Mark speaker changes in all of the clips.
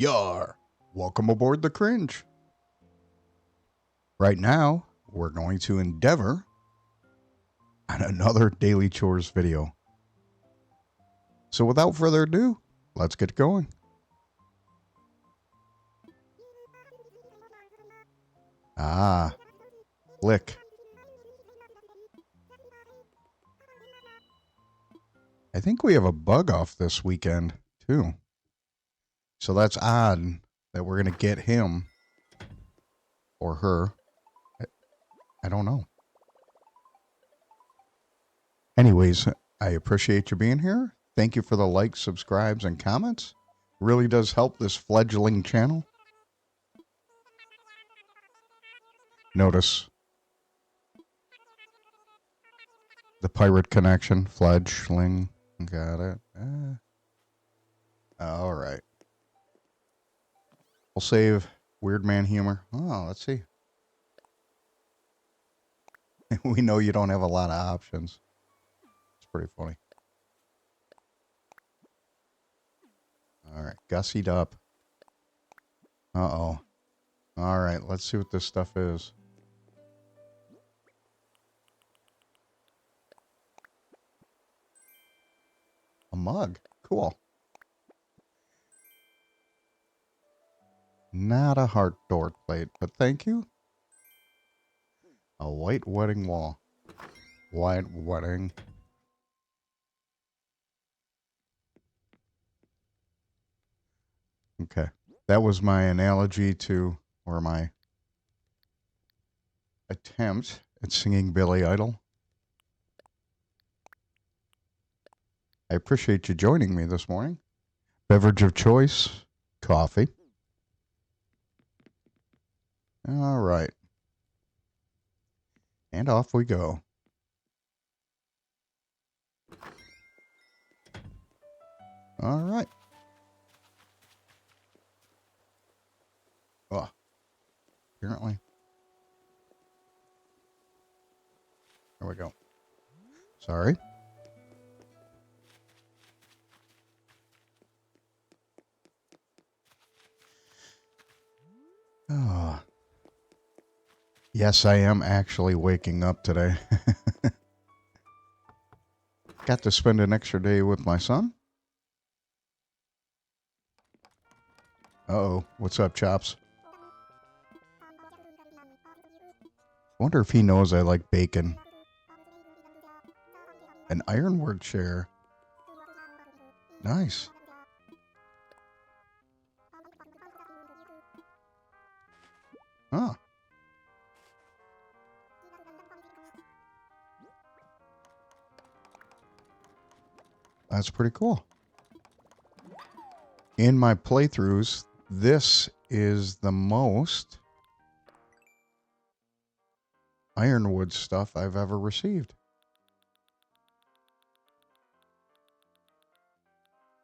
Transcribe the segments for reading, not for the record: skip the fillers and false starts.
Speaker 1: Yar! Welcome aboard the Cringe. Right now, we're going to endeavor on another daily chores video. So without further ado, let's get going. Lick. I think we have a bug off this weekend, too. So that's odd that we're going to get him or her. I don't know. Anyways, I appreciate you being here. Thank you for the likes, subscribes, and comments. Really does help this fledgling channel. Notice the pirate connection, fledgling. Got it. All right. We'll save Weird Man humor. Oh, let's see. We know you don't have a lot of options. It's pretty funny. All right, gussied up. Uh-oh. All right, let's see what this stuff is. A mug. Cool. Not a heart door plate, but thank you. A white wedding wall. White wedding. Okay. That was my analogy to, or my attempt at singing Billy Idol. I appreciate you joining me this morning. Beverage of choice, coffee. All right. And off we go. All right. Oh, apparently. There we go. Sorry. Oh. Yes, I am actually waking up today. Got to spend an extra day with my son. Uh-oh. What's up, Chops? Wonder if he knows I like bacon. An ironwood chair. Nice. Huh. That's pretty cool. In my playthroughs, this is the most ironwood stuff I've ever received.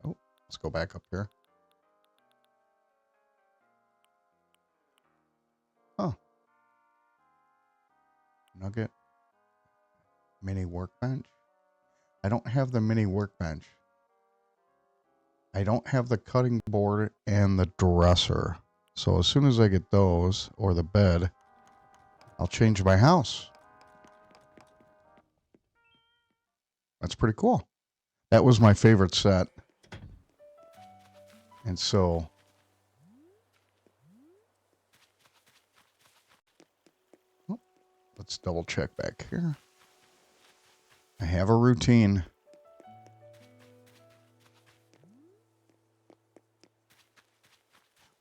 Speaker 1: Oh, let's go back up here. Huh. Nugget. Mini workbench. I don't have the mini workbench. I don't have the cutting board and the dresser. So as soon as I get those, or the bed, I'll change my house. That's pretty cool. That was my favorite set. And so let's double check back here. I have a routine.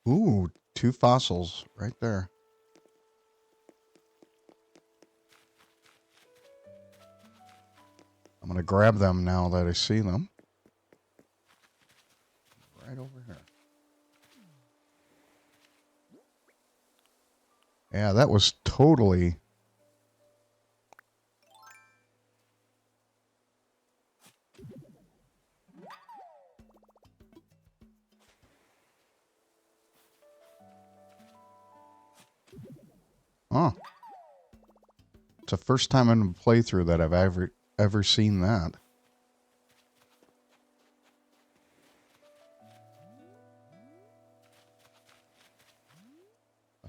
Speaker 1: Ooh, 2 fossils right there. I'm going to grab them now that I see them. Right over here. Yeah, that was totally... Huh. It's the first time in a playthrough that I've ever seen that.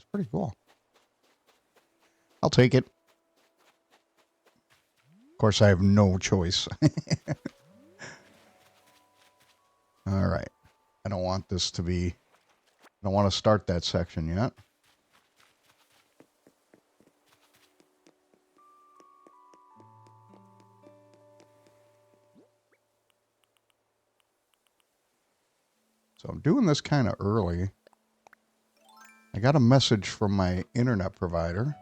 Speaker 1: That's pretty cool. I'll take it. Of course, I have no choice. All right. I don't want this to be... I don't want to start that section yet. So I'm doing this kind of early. I got a message from my internet provider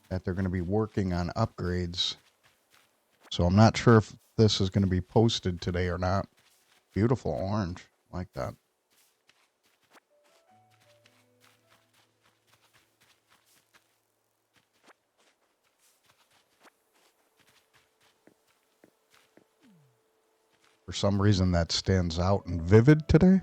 Speaker 1: that they're going to be working on upgrades. So I'm not sure if this is going to be posted today or not. Beautiful orange. Like that. For some reason that stands out and vivid today.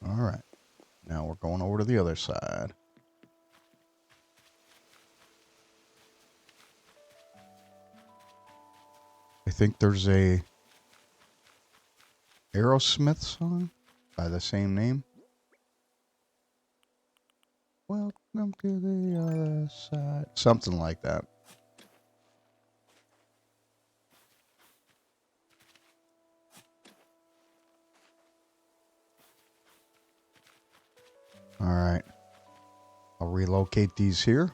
Speaker 1: All right. Now we're going over to the other side. I think there's a Aerosmith song by the same name. Welcome to the other side. Something like that. All right. I'll relocate these here.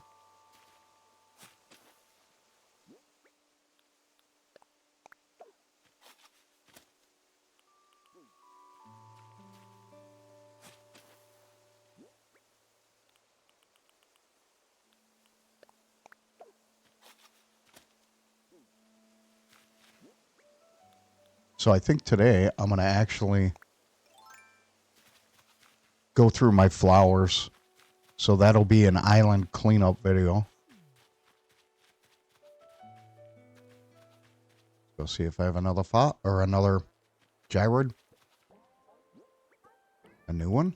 Speaker 1: So I think today I'm going to actually go through my flowers. So that'll be an island cleanup video. Go see if I have another or another gyroid. A new one.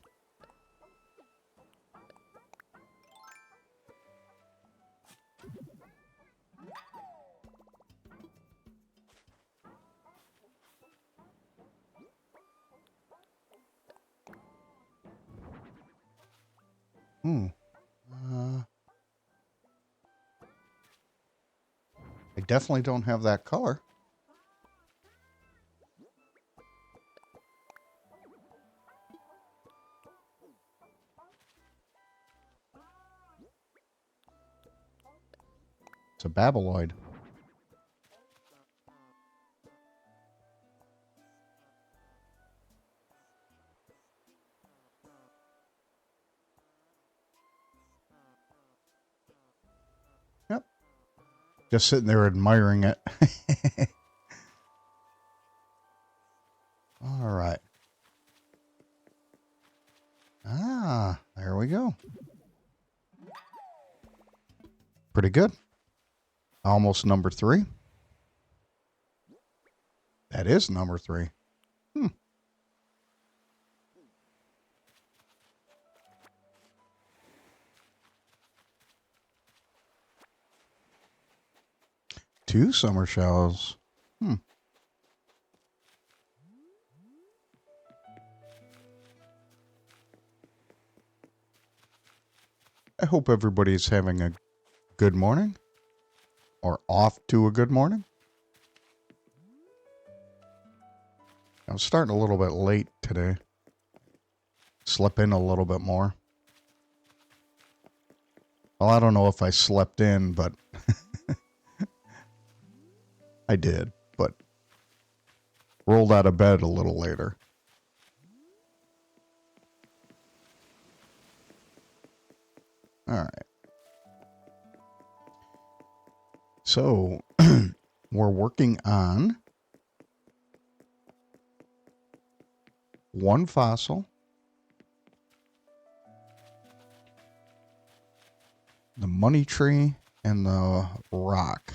Speaker 1: I definitely don't have that color. It's a Babeloid. Yep. Just sitting there admiring it. All right. Ah, there we go. Pretty good. Almost number 3. That is number 3. 2 summer shells. I hope everybody's having a good morning. Or off to a good morning. I'm starting a little bit late today. Slept in a little bit more. Well, I don't know if I slept in, but I did. But rolled out of bed a little later. All right. So, we're working on 1 fossil, the money tree, and the rock.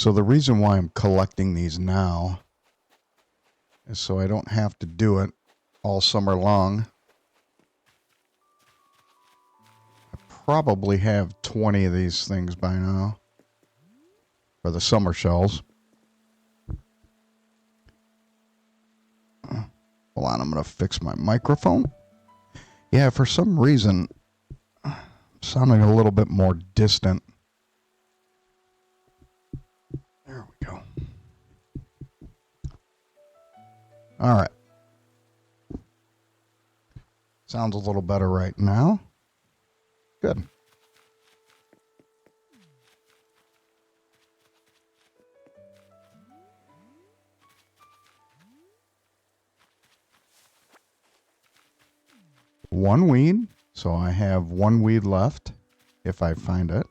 Speaker 1: So the reason why I'm collecting these now is so I don't have to do it all summer long. I probably have 20 of these things by now for the summer shells. Hold on, I'm going to fix my microphone. Yeah, for some reason, I'm sounding a little bit more distant. There we go. All right. Sounds a little better right now. Good. One weed. So I have one weed left if I find it.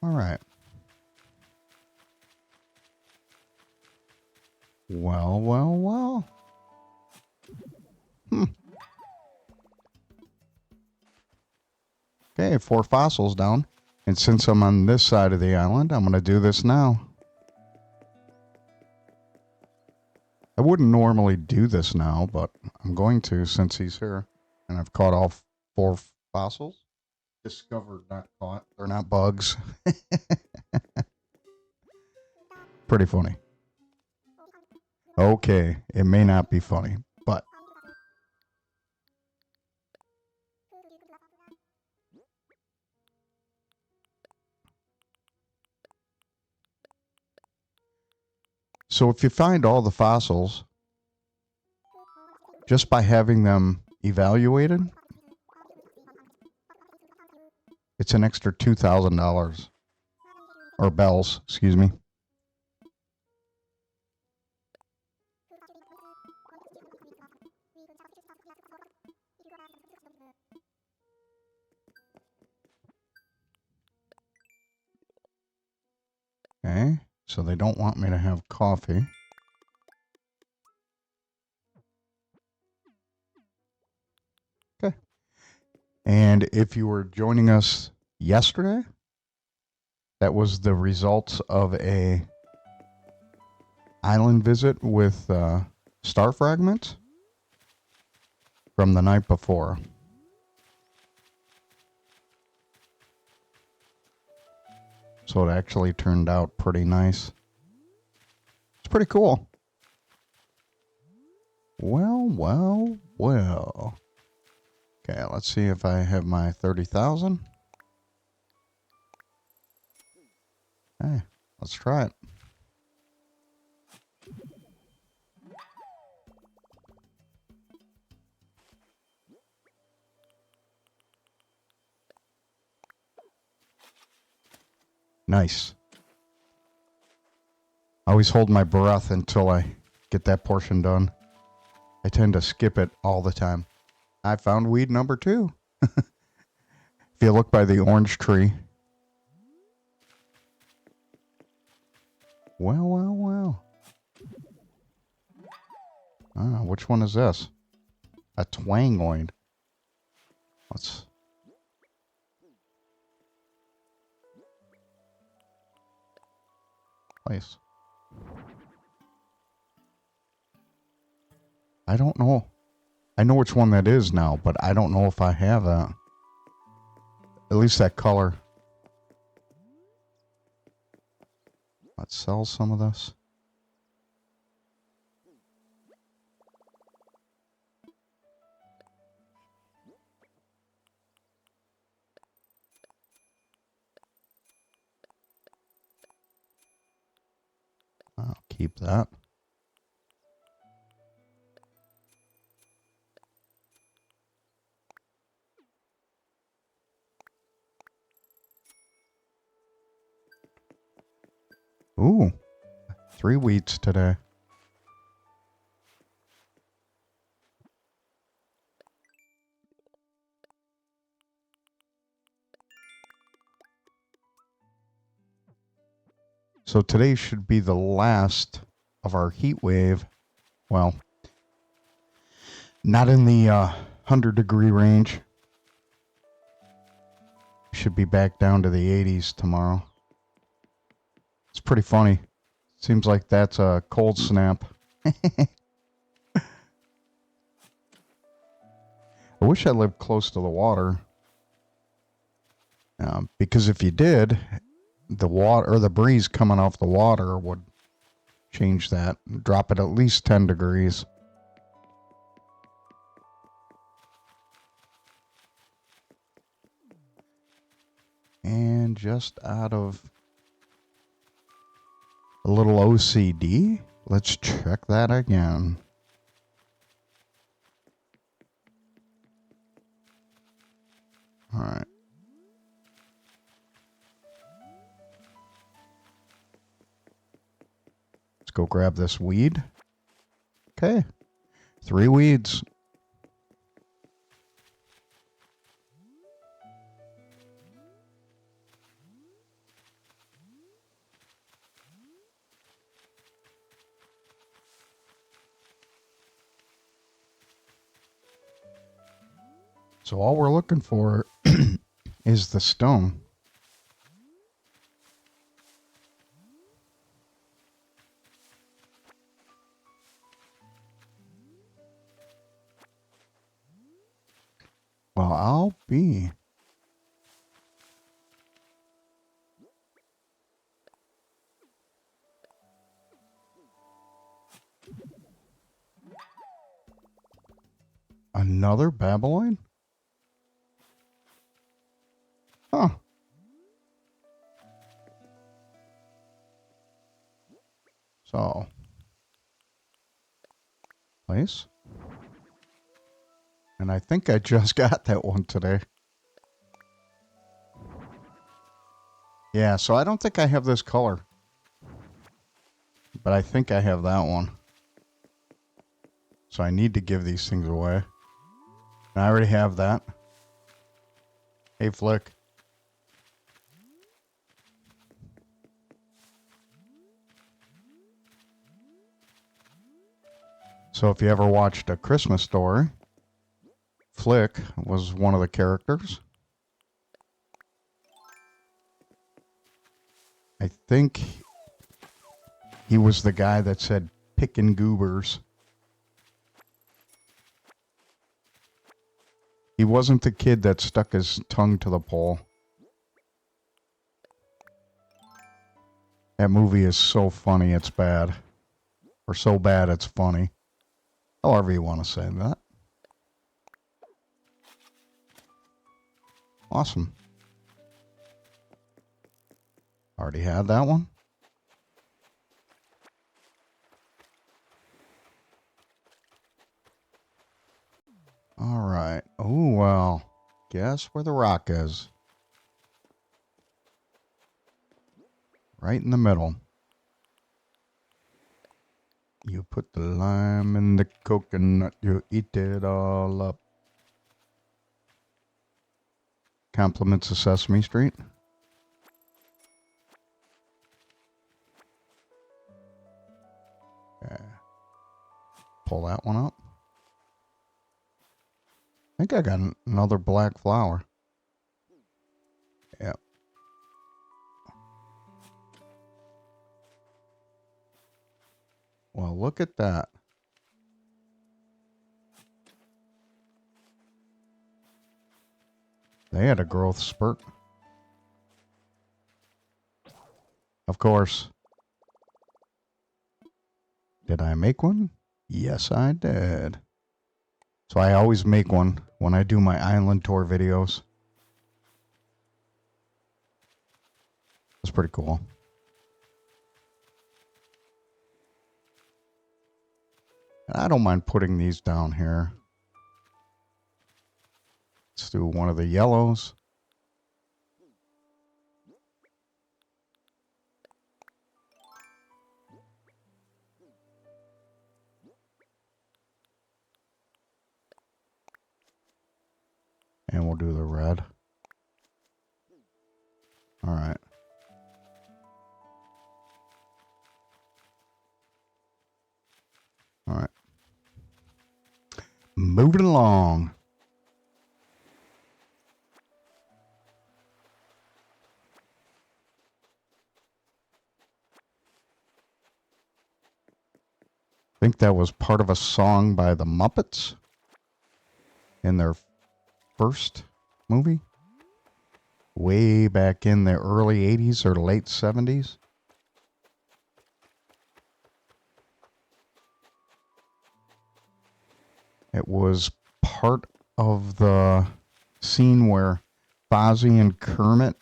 Speaker 1: All right. Well, well, well. Okay, 4 fossils down. And since I'm on this side of the island, I'm going to do this now. I wouldn't normally do this now, but I'm going to since he's here. And I've caught all 4 fossils. Discovered, not caught. They're not bugs. Pretty funny. Okay, it may not be funny, but so if you find all the fossils just by having them evaluated, it's an extra $2,000 or bells, excuse me. Okay, so they don't want me to have coffee. Okay. And if you were joining us yesterday, that was the results of a island visit with Star Fragment from the night before. So it actually turned out pretty nice. It's pretty cool. Well, well, well. Okay, let's see if I have my 30,000. Okay, let's try it. Nice. I always hold my breath until I get that portion done. I tend to skip it all the time. I found weed number 2. If you look by the orange tree. Well, well, well. Which one is this? A twangoid. Let's... place. I don't know. I know which one that is now, but I don't know if I have that. At least that color. Let's sell some of this. I'll keep that. Ooh, 3 wheats today. So today should be the last of our heat wave. Well, not in the 100-degree range. should be back down to the 80s tomorrow. It's pretty funny. Seems like that's a cold snap. I wish I lived close to the water. Because if you did, the water or the breeze coming off the water would change that. Drop it at least 10 degrees. And just out of a little OCD, let's check that again. All right. Let's go grab this weed. Okay. 3 weeds. So all we're looking for is the stone. Well, I'll be. Another Babylon? Huh. So. Place. And I think I just got that one today. Yeah, so I don't think I have this color. But I think I have that one. So I need to give these things away. And I already have that. Hey, Flick. So if you ever watched A Christmas Story, Flick was one of the characters. I think he was the guy that said pickin' goobers. He wasn't the kid that stuck his tongue to the pole. That movie is so funny it's bad. Or so bad it's funny. However you want to say that. Awesome. Already had that one. All right. Oh, well. Guess where the rock is. Right in the middle. You put the lime in the coconut, you eat it all up. Compliments of Sesame Street. Yeah. Pull that one up. I think I got another black flower. Yep. Well, look at that. They had a growth spurt. Of course. Did I make one? Yes, I did. So I always make one when I do my island tour videos. That's pretty cool. And I don't mind putting these down here. Let's do one of the yellows. And we'll do the red. All right. All right. Moving along. I think that was part of a song by the Muppets in their first movie. Way back in the early 80s or late 70s. It was part of the scene where Fozzie and Kermit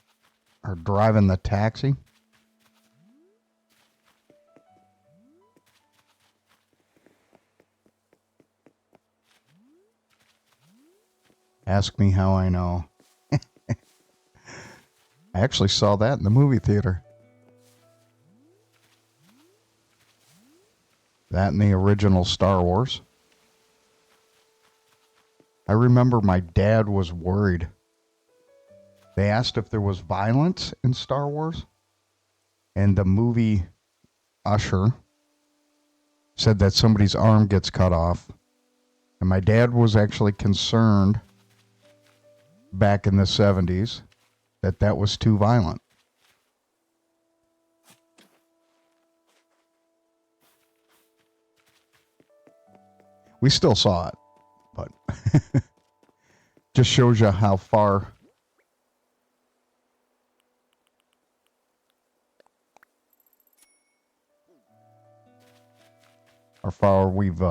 Speaker 1: are driving the taxi. Ask me how I know. I actually saw that in the movie theater. That and the original Star Wars. I remember my dad was worried. They asked if there was violence in Star Wars, and the movie Usher said that somebody's arm gets cut off. And my dad was actually concerned back in the 70s that that was too violent. We still saw it, but just shows you how far we've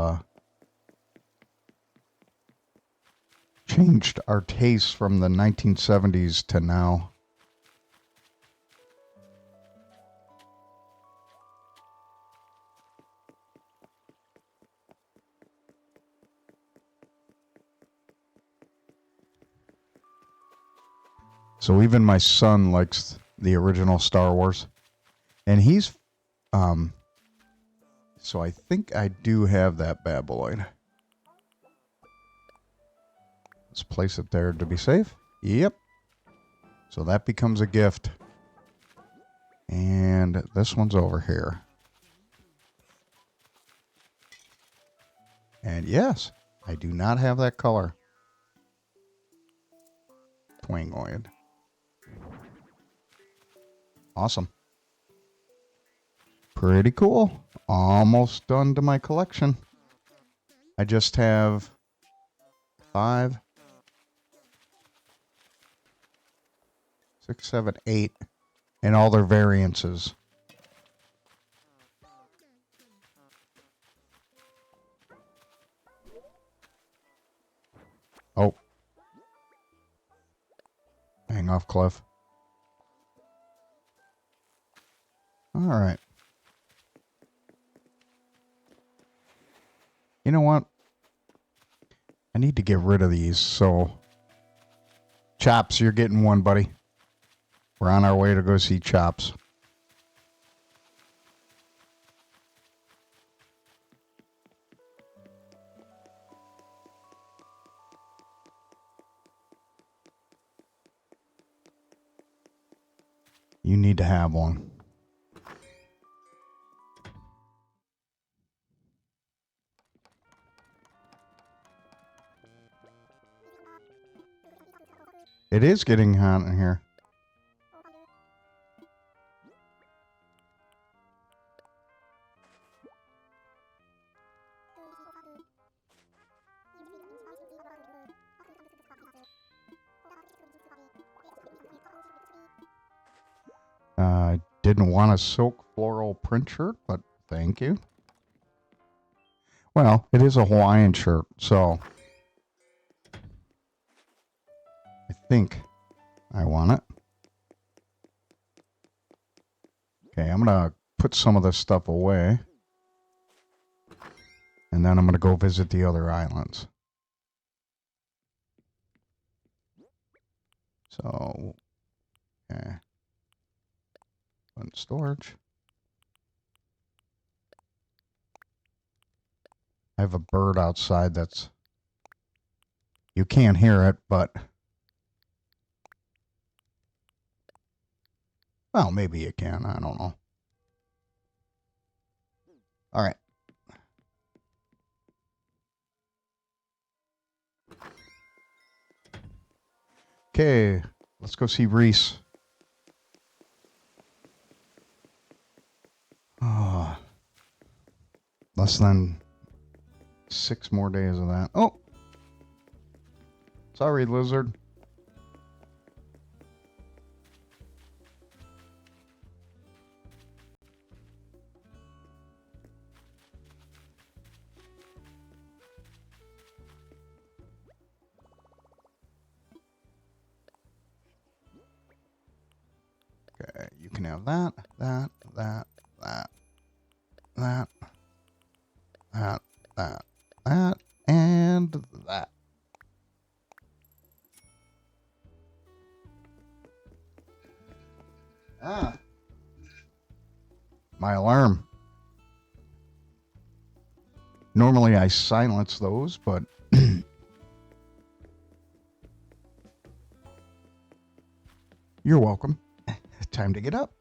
Speaker 1: changed our tastes from the 1970s to now. So even my son likes the original Star Wars. And he's, so I think I do have that bad boy. Let's place it there to be safe. Yep. So that becomes a gift. And this one's over here. And yes, I do not have that color. Twangoid. Awesome. Pretty cool. Almost done to my collection. I just have 5, 6, 7, 8, and all their variances. Oh. Hang off, Cliff. All right. You know what? I need to get rid of these, so... Chops, you're getting one, buddy. We're on our way to go see Chops. You need to have one. It is getting hot in here. I didn't want a silk floral print shirt, but thank you. Well, it is a Hawaiian shirt, so I think I want it. Okay, I'm going to put some of this stuff away. And then I'm going to go visit the other islands. So, okay. Put in storage. I have a bird outside that's... You can't hear it, but... Well, maybe you can. I don't know. All right. Okay, let's go see Reese. Oh, Less than 6 more days of that. Oh! Sorry, lizard. Okay, you can have that, that, that, that, that, that, that, that, and that. Ah. My alarm. Normally I silence those, but you're welcome. Time to get up.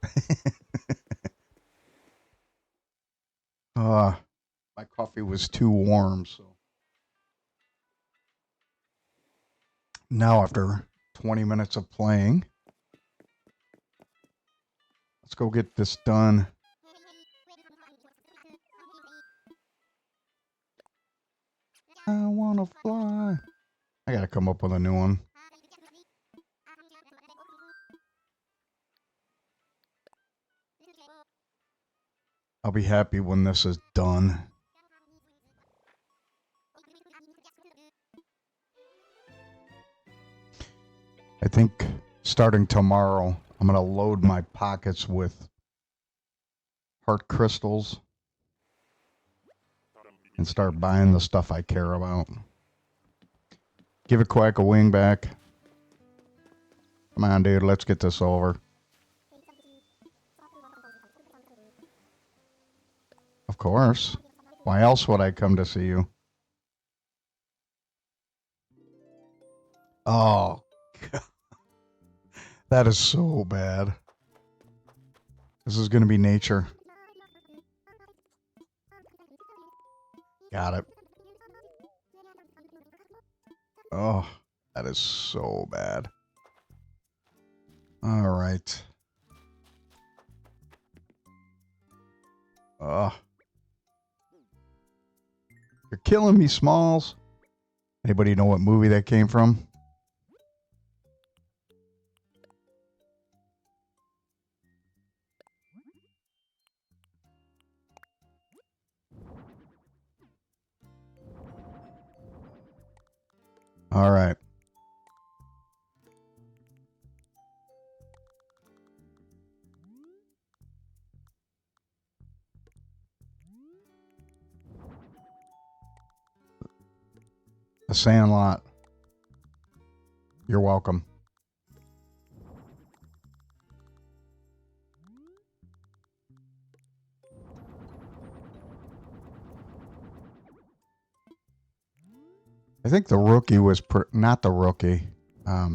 Speaker 1: My coffee was too warm, so now after 20 minutes of playing, let's go get this done. I wanna fly. I gotta come up with a new one. I'll be happy when this is done. I think starting tomorrow, I'm going to load my pockets with heart crystals and start buying the stuff I care about. Give a quack a wing back. Come on, dude, let's get this over. Of course. Why else would I come to see you? Oh, God. That is so bad. This is going to be nature. Got it. Oh, that is so bad. All right. Oh. You're killing me, Smalls. Anybody know what movie that came from? All right. The Sandlot. You're welcome. I think the rookie was not the rookie. I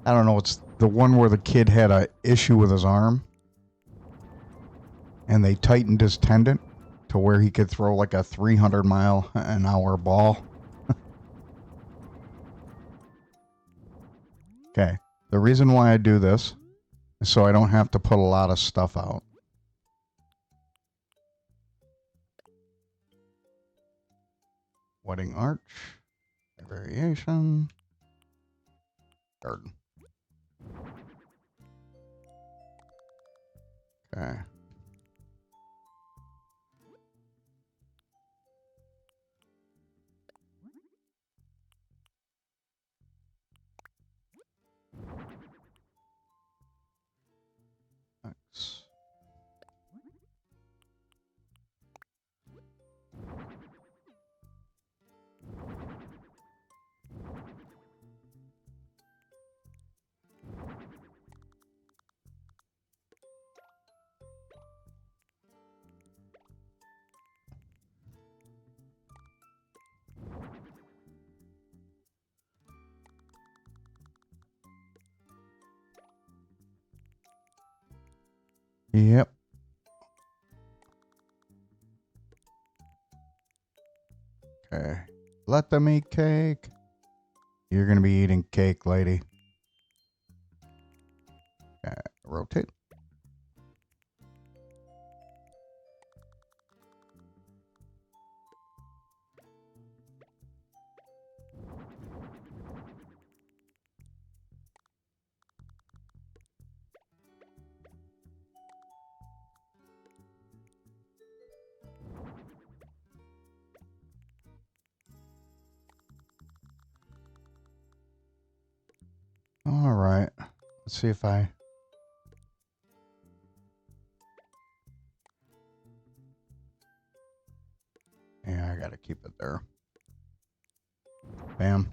Speaker 1: don't know. It's the one where the kid had an issue with his arm, and they tightened his tendon to where he could throw like a 300-mile-an-hour ball. Okay. The reason why I do this is so I don't have to put a lot of stuff out. Wedding arch. Variation. Garden. Okay. X. Yep. Okay. Let them eat cake. You're going to be eating cake, lady. Okay. Rotate. Let's see if I... Yeah, I gotta keep it there. Bam.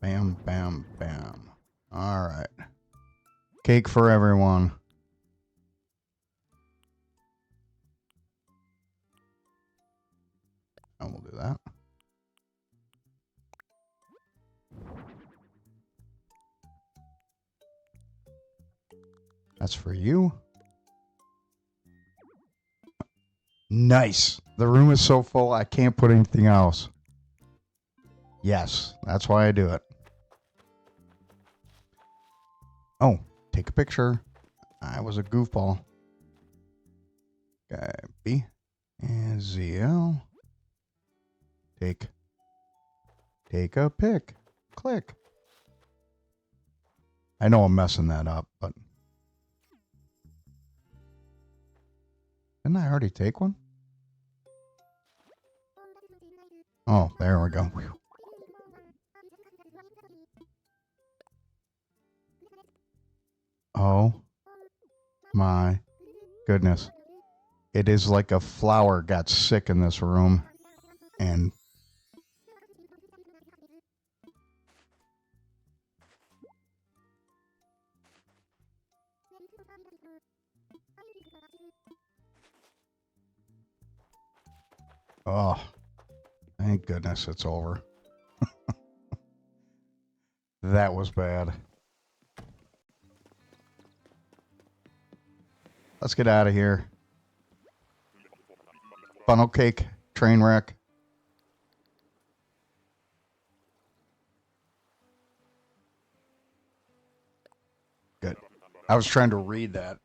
Speaker 1: Bam, bam, bam. All right. Cake for everyone. And we'll do that. That's for you. Nice. The room is so full, I can't put anything else. Yes, that's why I do it. Oh, take a picture. I was a goofball. Okay, B and ZL. Take a pic. Click. I know I'm messing that up, but didn't I already take one? Oh, there we go. Whew. Oh my goodness. It is like a flower got sick in this room. And oh, thank goodness it's over. That was bad. Let's get out of here. Funnel cake, train wreck. Good. I was trying to read that.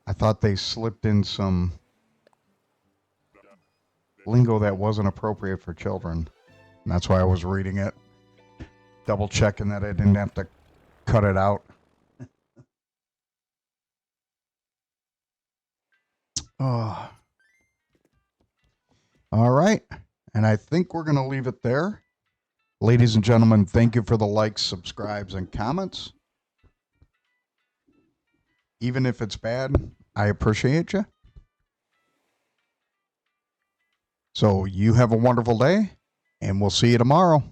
Speaker 1: I thought they slipped in some lingo that wasn't appropriate for children. And that's why I was reading it. Double checking that I didn't have to cut it out. Oh. All right. And I think we're going to leave it there. Ladies and gentlemen, thank you for the likes, subscribes, and comments. Even if it's bad, I appreciate you. So you have a wonderful day, and we'll see you tomorrow.